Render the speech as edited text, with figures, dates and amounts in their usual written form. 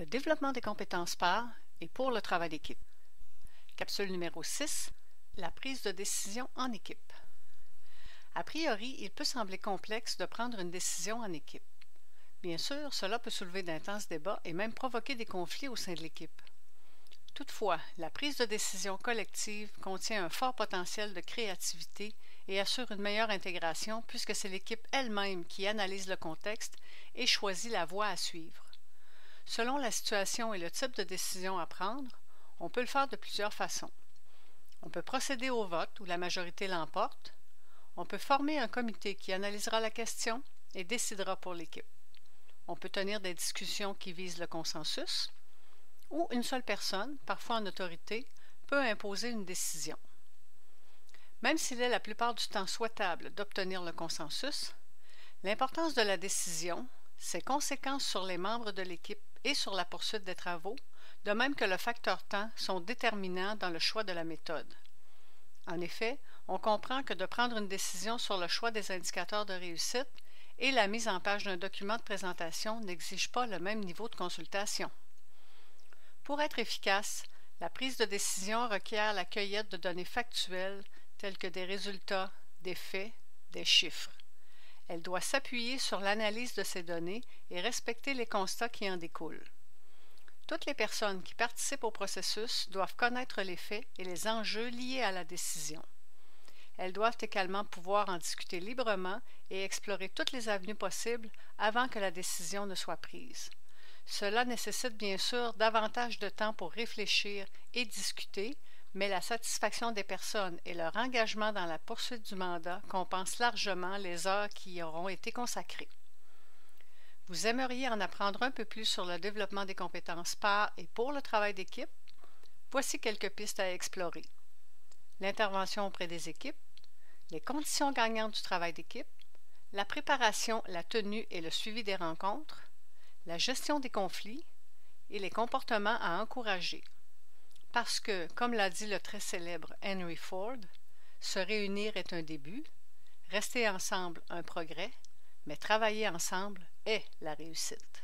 Le développement des compétences par et pour le travail d'équipe. Capsule numéro 6. La prise de décision en équipe. A priori, il peut sembler complexe de prendre une décision en équipe. Bien sûr, cela peut soulever d'intenses débats et même provoquer des conflits au sein de l'équipe. Toutefois, la prise de décision collective contient un fort potentiel de créativité et assure une meilleure intégration puisque c'est l'équipe elle-même qui analyse le contexte et choisit la voie à suivre. Selon la situation et le type de décision à prendre, on peut le faire de plusieurs façons. On peut procéder au vote où la majorité l'emporte. On peut former un comité qui analysera la question et décidera pour l'équipe. On peut tenir des discussions qui visent le consensus. Ou une seule personne, parfois en autorité, peut imposer une décision. Même s'il est la plupart du temps souhaitable d'obtenir le consensus, l'importance de la décision, ses conséquences sur les membres de l'équipe et sur la poursuite des travaux, de même que le facteur temps, sont déterminants dans le choix de la méthode. En effet, on comprend que de prendre une décision sur le choix des indicateurs de réussite et la mise en page d'un document de présentation n'exige pas le même niveau de consultation. Pour être efficace, la prise de décision requiert la cueillette de données factuelles telles que des résultats, des faits, des chiffres. Elle doit s'appuyer sur l'analyse de ces données et respecter les constats qui en découlent. Toutes les personnes qui participent au processus doivent connaître les faits et les enjeux liés à la décision. Elles doivent également pouvoir en discuter librement et explorer toutes les avenues possibles avant que la décision ne soit prise. Cela nécessite bien sûr davantage de temps pour réfléchir et discuter, mais la satisfaction des personnes et leur engagement dans la poursuite du mandat compensent largement les heures qui y auront été consacrées. Vous aimeriez en apprendre un peu plus sur le développement des compétences par et pour le travail d'équipe? Voici quelques pistes à explorer. L'intervention auprès des équipes, les conditions gagnantes du travail d'équipe, la préparation, la tenue et le suivi des rencontres, la gestion des conflits et les comportements à encourager. Parce que, comme l'a dit le très célèbre Henry Ford, se réunir est un début, rester ensemble un progrès, mais travailler ensemble est la réussite.